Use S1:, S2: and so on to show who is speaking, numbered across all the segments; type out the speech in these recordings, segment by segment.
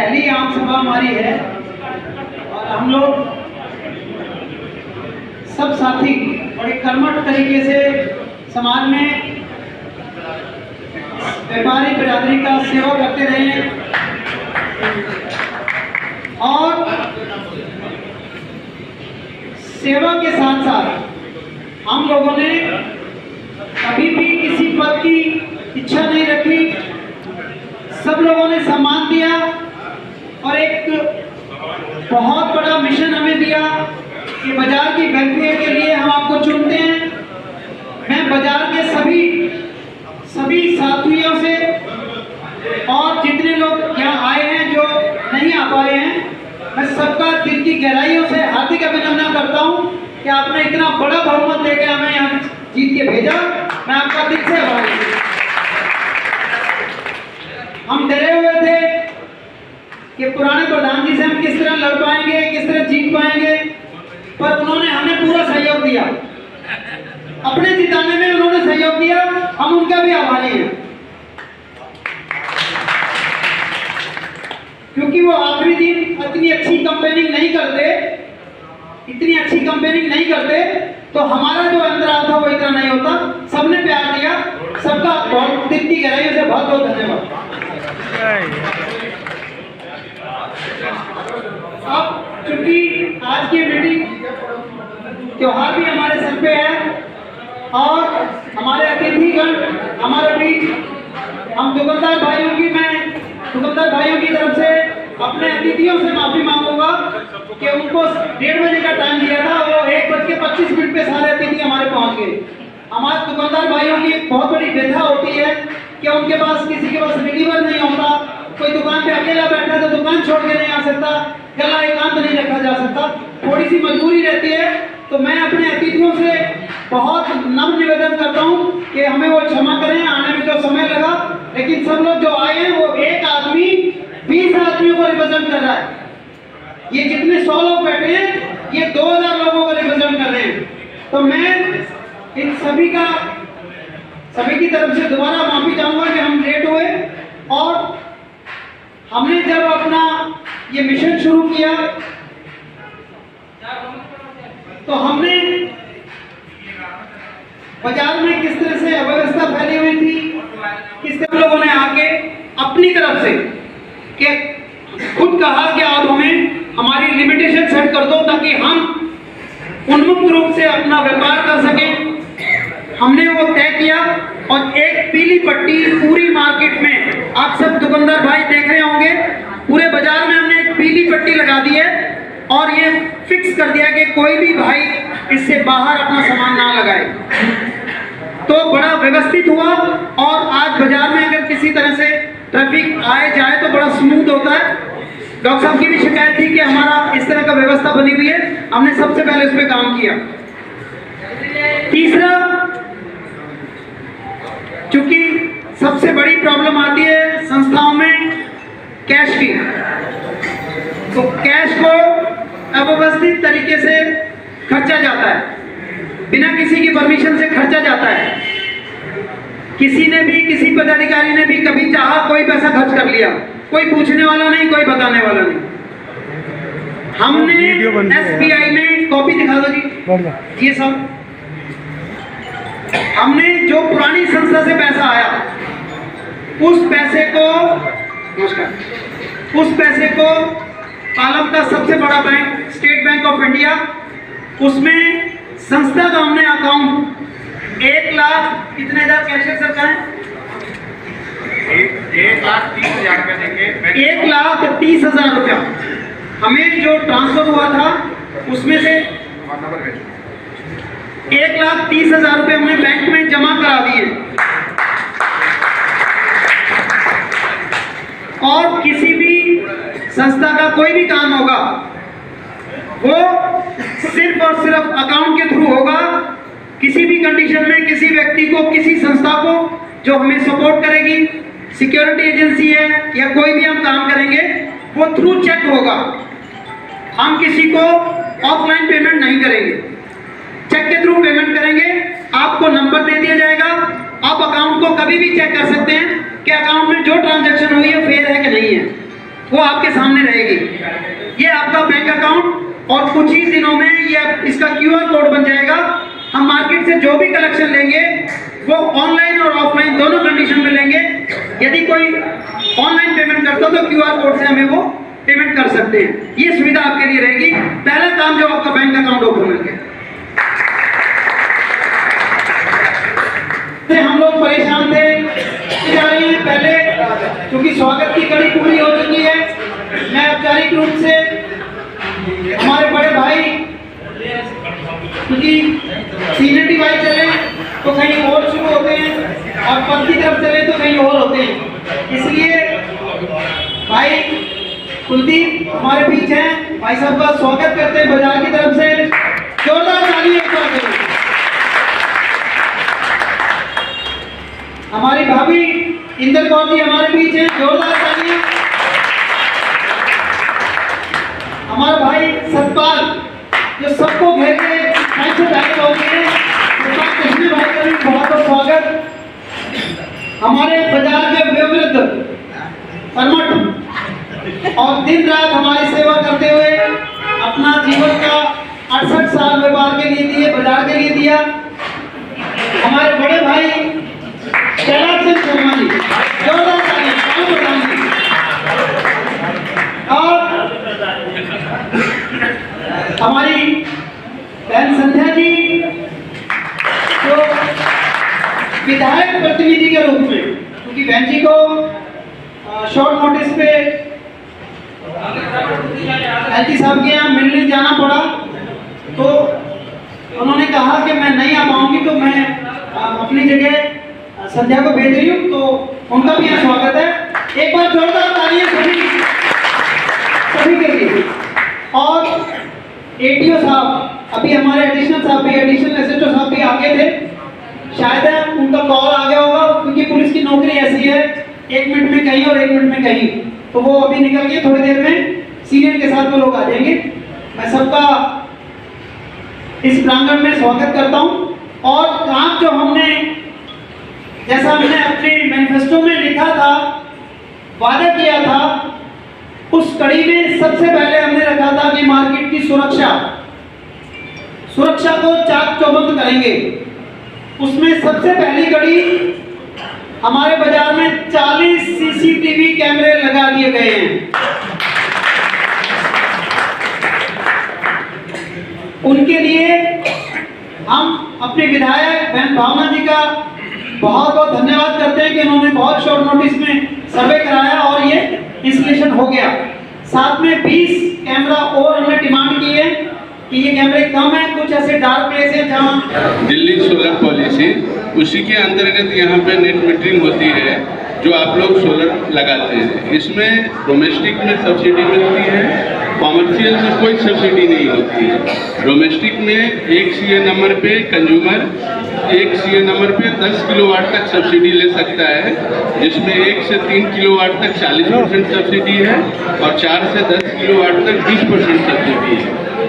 S1: पहली आम सभा हमारी है और हम लोग सब साथी बड़े कर्मठ तरीके से समाज में व्यापारी बिरादरी का सेवा करते रहे हैं और सेवा के साथ साथ हम लोगों ने कभी भी किसी पद की इच्छा नहीं रखी। सब लोगों ने सम्मान दिया और एक बहुत बड़ा मिशन हमें दिया कि बाजार की वेलफेयर के लिए हम आपको चुनते हैं। मैं बाजार के सभी साथियों से और जितने लोग यहाँ आए हैं जो नहीं आ पाए हैं, मैं सबका दिल की गहराइयों से हार्दिक अभिनंदन करता हूँ कि आपने इतना बड़ा बहुमत लेके हमें यहाँ जीत के भेजा। मैं आपका दिल से आभारी हूँ। हम डरे हुए थे कि पुराने प्रधान जी से हम किस तरह लड़ पाएंगे, किस तरह जीत पाएंगे, पर उन्होंने हमें पूरा सहयोग दिया। अपने जिताने में उन्होंने सहयोग दिया, हम उनका भी आभारी हैं, क्योंकि वो आखिरी दिन इतनी अच्छी कंपेनिंग नहीं करते तो हमारा जो अंतराल था वो इतना नहीं होता। सबने प्यार दिया, सबका बहुत दिल की गहराइयों से बहुत बहुत धन्यवाद। अब चूंकि आज की मीटिंग त्योहार भी हमारे सर पे है और हमारे अतिथिगण हमारे बीच, हम दुकानदार भाइयों की तरफ से अपने अतिथियों से माफी मांगूंगा कि उनको 1:30 बजे का टाइम दिया था, वो 1:25 पे सारे अतिथि हमारे पहुंच गए। हमारे दुकानदार भाइयों की बहुत बड़ी व्यथा होती है कि उनके पास किसी के पास रिलीवर नहीं होता, कोई दुकान पे अकेला बैठा है तो दुकान छोड़ के नहीं आ सकता, गला एकांत नहीं रखा जा सकता, थोड़ी सी मजबूरी रहती है। तो मैं अपने अतिथियों से बहुत नम्र निवेदन करता हूँ कि हमें वो क्षमा करें, आने में जो समय लगा, लेकिन सब लोग जो आए हैं वो एक आदमी 20 आदमियों को रिप्रेजेंट कर रहा है। ये जितने 100 लोग बैठे हैं ये 2000 लोगों को रिप्रेजेंट कर रहे हैं। तो मैं इन सभी की तरफ से दोबारा माफी चाहूंगा कि हम लेट हुए। और हमने जब अपना ये मिशन शुरू किया तो हमने बाजार में किस तरह से अव्यवस्था फैली हुई थी, किस तरह लोगों ने आके अपनी तरफ से कि खुद कहा कि आप हमें हमारी लिमिटेशन सेट कर दो ताकि हम उन्मुक्त रूप से अपना व्यापार कर सकें। हमने वो तय किया और एक पीली पट्टी पूरी मार्केट में, आप सब दुकानदार भाई देख रहे होंगे, पूरे बाजार में हमने एक पीली पट्टी लगा दी है और ये फिक्स कर दिया कि कोई भी भाई इससे बाहर अपना सामान ना लगाए। तो बड़ा व्यवस्थित हुआ और आज बाजार में अगर किसी तरह से ट्रैफिक आए जाए तो बड़ा स्मूथ होता है। डॉक्टर साहब की भी शिकायत थी कि हमारा इस तरह का व्यवस्था बनी हुई है, हमने सबसे पहले उस पर काम किया। तीसरा, चूंकि सबसे बड़ी प्रॉब्लम आती है संस्थाओं में कैश की, तो कैश को अव्यवस्थित तरीके से खर्चा जाता है, बिना किसी की परमिशन से खर्चा जाता है। किसी पदाधिकारी ने भी कभी चाहा कोई पैसा खर्च कर लिया, कोई पूछने वाला नहीं, कोई बताने वाला नहीं। हमने SBI में कॉपी दिखा दो जी, ये सब हमने जो पुरानी संस्था से पैसा आया उस पैसे को आलम का सबसे बड़ा bank state bank of India, उसमें संस्था का हमने अकाउंट 1 लाख कितने हजार कैशियर सर का है
S2: 1,30,000 रुपया देंगे।
S1: 1,30,000 रुपया हमें जो ट्रांसफर हुआ था उसमें से 1,30,000 रुपये हमने बैंक में जमा करा दिए। और किसी भी संस्था का कोई भी काम होगा वो सिर्फ और सिर्फ अकाउंट के थ्रू होगा। किसी भी कंडीशन में किसी व्यक्ति को, किसी संस्था को जो हमें सपोर्ट करेगी, सिक्योरिटी एजेंसी है या कोई भी हम काम करेंगे, वो थ्रू चेक होगा। हम किसी को ऑफलाइन पेमेंट नहीं करेंगे, चेक के थ्रू पेमेंट करेंगे। आपको नंबर दे दिया जाएगा, आप अकाउंट को कभी भी चेक कर सकते हैं कि अकाउंट में जो ट्रांजैक्शन हुई है फेयर है कि नहीं है। वो आपके सामने रहेगी। ये आपका बैंक अकाउंट और कुछ ही दिनों में ये इसका QR कोड बन जाएगा। हम मार्केट से जो भी कलेक्शन लेंगे वो ऑनलाइन और ऑफलाइन दोनों कंडीशन में लेंगे। यदि कोई ऑनलाइन पेमेंट करता हो तो QR कोड से हमें वो पेमेंट कर सकते हैं। ये सुविधा आपके लिए रहेगी। पहला काम जो आपका बैंक अकाउंट ओपन करके हम लोग परेशान थे जा रहे हैं पहले, क्योंकि स्वागत की कड़ी पूरी हो चुकी है। मैं औपचारिक रूप से हमारे बड़े भाई, क्योंकि सीनियरिटी वाइज चले तो कहीं और शुरू होते हैं और पद की तरफ चले तो कहीं और होते हैं, इसलिए भाई कुलदीप हमारे बीच हैं। भाई साहब का स्वागत करते हैं बाजार की तरफ से, जोरदार तालियां। हमारी भाभी इंदर कौर जी हमारे बीच हैं, जोरदार तालियां। हमारा भाई सतपाल जो सबको घेर के ऐसे बैठे होते हैं, कृष्ण भाई का भी बहुत बहुत स्वागत। हमारे बाजार के वयोवृद्ध कर्मठ और दिन रात हमारी सेवा करते हुए अपना जीवन का 68 साल व्यापार के लिए दिए, बाजार के लिए दिया, हमारे बड़े भाई कैलाश चंद शर्मा जी, जोरदार तालियां। और हमारी बहन संध्या जी जो विधायक प्रतिनिधि के रूप में, क्योंकि बहन जी को शॉर्ट नोटिस पे एलटी साहब के यहाँ मिलने जाना पड़ा, तो उन्होंने कहा कि मैं नहीं आ पाऊंगी, तो मैं अपनी जगह संध्या को भेज रही हूँ, तो उनका भी यहाँ स्वागत है। एक बार जोरदार तालियां सभी के लिए। और एटीओ साहब, अभी हमारे एडिशनल साहब भी, एडिशनल एसएचओ साहब भी आगे थे, शायद उनका कॉल आ गया होगा, क्योंकि पुलिस की नौकरी ऐसी है 1 मिनट में कहीं और 1 मिनट में कहीं, तो वो अभी निकल गए, थोड़ी देर में सीनियर के साथ वो लोग आ जाएंगे। मैं सबका इस प्रांगण में स्वागत करता हूँ। और काम जो हमने, जैसा हमने अपने मैनिफेस्टो में लिखा था, वादा किया था, उस कड़ी में सबसे पहले हमने रखा था कि मार्केट की सुरक्षा को चाक चौबंद करेंगे। उसमें सबसे पहली कड़ी, हमारे बाजार में 40 सीसीटीवी कैमरे लगा दिए गए हैं। उनके लिए हम अपने विधायक बहन भावना जी का बहुत बहुत धन्यवाद करते हैं कि उन्होंने बहुत शॉर्ट नोटिस में सर्वे कराया और ये इंस्टॉलेशन हो गया। साथ में 20 कैमरा और हमने डिमांड की है कि ये कैमरे कम है, कुछ ऐसे डार्क प्लेस है जहाँ
S3: दिल्ली सोलर पॉलिसी, उसी के अंतर्गत यहाँ पे नेट मीटरिंग होती है जो आप लोग सोलर लगाते हैं। इसमें डोमेस्टिक में सब्सिडी मिलती है, कॉमर्शियल में कोई सब्सिडी नहीं होती है। डोमेस्टिक में 1 CA नंबर पे कंज्यूमर 1 CA नंबर पे 10 किलोवाट तक सब्सिडी ले सकता है, जिसमें 1 से 3 किलोवाट तक 40% सब्सिडी है और 4 से 10 किलोवाट तक 20% सब्सिडी है।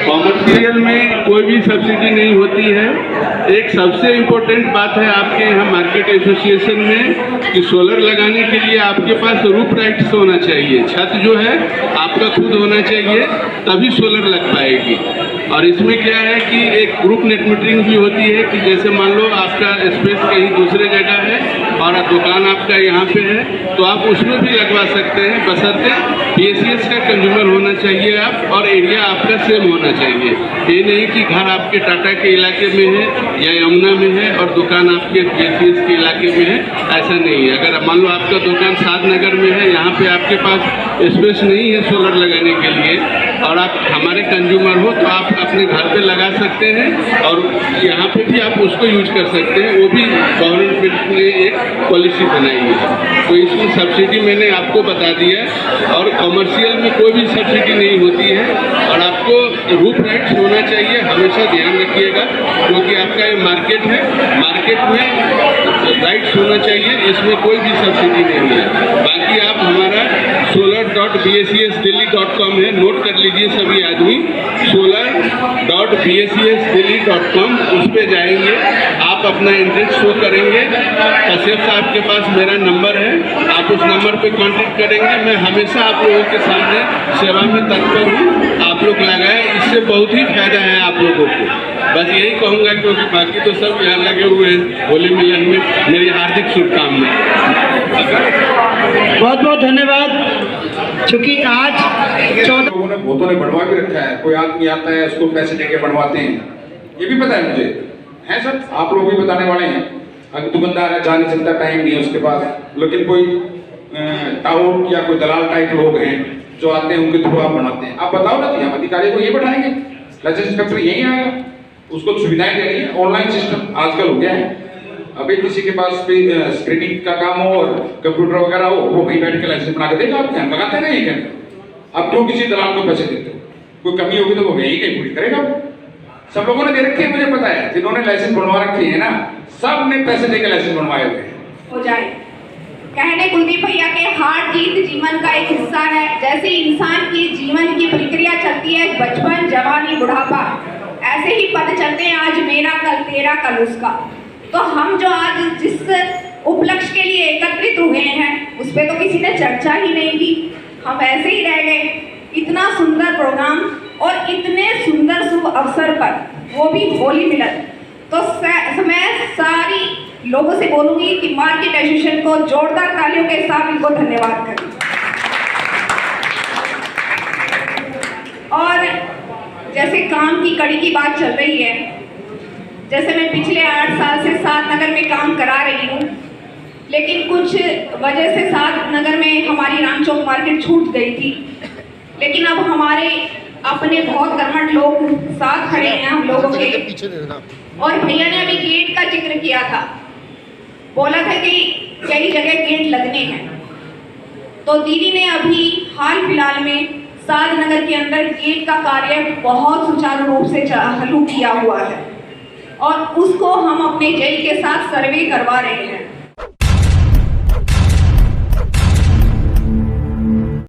S3: कॉमर्शियल में कोई भी सब्सिडी नहीं होती है। एक सबसे इम्पोर्टेंट बात है आपके यहाँ मार्केट एसोसिएशन में कि सोलर लगाने के लिए आपके पास रूफ राइट्स होना चाहिए, छत जो है आपका खुद होना चाहिए, तभी सोलर लग पाएगी। और इसमें क्या है कि एक ग्रुप नेट मीटरिंग भी होती है कि जैसे मान लो आपका स्पेस कहीं दूसरे जगह है और दुकान आपका यहाँ पे है, तो आप उसमें भी लगवा सकते हैं, बशर्ते PSCS का कंज्यूमर होना चाहिए आप, और एरिया आपका सेम होना चाहिए। ये नहीं कि घर आपके टाटा के इलाके में है या यमुना में है और दुकान आपके PSCS के इलाके में है, ऐसा नहीं है। अगर मान लो आपका दुकान साधनगर में है, यहाँ पे आपके पास स्पेस नहीं है सोलर लगाने के लिए और आप हमारे कंज्यूमर हो, तो आप अपने घर पे लगा सकते हैं और यहाँ पे भी आप उसको यूज कर सकते हैं। वो भी गवर्नमेंट ने एक पॉलिसी बनाई है, तो इसमें सब्सिडी मैंने आपको बता दिया। और कमर्शियल में कोई भी सब्सिडी नहीं होती है और आपको रूफ राइट्स होना चाहिए, हमेशा ध्यान रखिएगा, क्योंकि आपका ये मार्केट है, मार्केट में राइट्स होना चाहिए, इसमें कोई भी सब्सिडी नहीं है। बाकी आप हमारा solar.bscsdelhi.com है, नोट कर लीजिए सभी आदमी, solar.bscsdelhi.com, उस पर जाएंगे आप आप अपना इंटरेस्ट शो करेंगे, कश्यप साहब के पास मेरा नंबर है, आप उस नंबर पे कांटेक्ट करेंगे। मैं हमेशा आप लोगों के सामने सेवा में तत्पर हूँ। आप लोग लगाएं, इससे बहुत ही फायदा है आप लोगों को। बस यही कहूँगा, क्योंकि बाकी तो सब यहाँ लगे हुए हैं। होली मिलन में मेरी हार्दिक शुभकामनाएं।
S1: बहुत बहुत धन्यवाद। चूंकि आज 14
S4: लोगों ने बहुतों ने बनवा भी रखा है। कोई आदमी आता है, उसको पैसे देके बनवाते हैं, ये भी पता है मुझे, है सर, आप लोग भी बताने वाले हैं। अगर दुकानदार है, जा नहीं सकता, टाइम नहीं है उसके पास, लेकिन कोई टाउट या कोई दलाल टाइप लोग हैं जो आते हैं, उनके थ्रू आप बनाते हैं। आप बताओ ना कि हम अधिकारी को ये बढ़ाएंगे, लाइसेंस इंस्पेक्टर यही आएगा, उसको सुविधाएं देनी है। ऑनलाइन सिस्टम आजकल हो गया है। अभी किसी के पास भी स्क्रीनिंग का काम हो और कंप्यूटर वगैरह हो, वो वहीं बैठ के लाइसेंस बना के देगा। आप ध्यान लगाते नहीं है, आप क्यों किसी दलाल को पैसे देते हो? कोई कमी होगी तो वो यही कहीं पूरी करेगा। सब लोगों ने दे रखे हैं, मुझे पता है, जिन्होंने लाइसेंस बनवा रखे हैं ना, सब ने पैसे देकर लाइसेंस बनवाए हुए हैं।
S5: हो जाए। कहने कुलदीप भैया के हार जीत जीवन का एक हिस्सा है। जैसे इंसान की जीवन की प्रक्रिया चलती है, बचपन, जवानी, बुढ़ापा, ऐसे ही पद चलते हैं। आज मेरा, कल तेरा, कल उसका। तो हम जो आज जिस उपलक्ष्य के लिए एकत्रित हुए हैं, उस पर तो किसी ने चर्चा ही नहीं की, हम ऐसे ही रह गए। इतना सुंदर प्रोग्राम और इतने सुंदर शुभ अवसर पर, वो भी होली मिलन, तो मैं सारी लोगों से बोलूंगी कि मार्केट एसोसिएशन को जोरदार तालियों के साथ इनको धन्यवाद करें। और जैसे काम की कड़ी की बात चल रही है, जैसे मैं पिछले 8 साल से सात नगर में काम करा रही हूँ, लेकिन कुछ वजह से सात नगर में हमारी राम चौक मार्केट छूट गई थी। लेकिन अब हमारे अपने बहुत कर्मठ लोग साथ खड़े हैं हम लोगों के। और भैया ने अभी गेट का जिक्र किया था, बोला था कि कई जगह गेट लगने हैं। तो दीदी ने अभी हाल फिलहाल में सात नगर के अंदर गेट का कार्य बहुत सुचारू रूप से चालू किया हुआ है और उसको हम अपने जेई के साथ सर्वे करवा रहे हैं।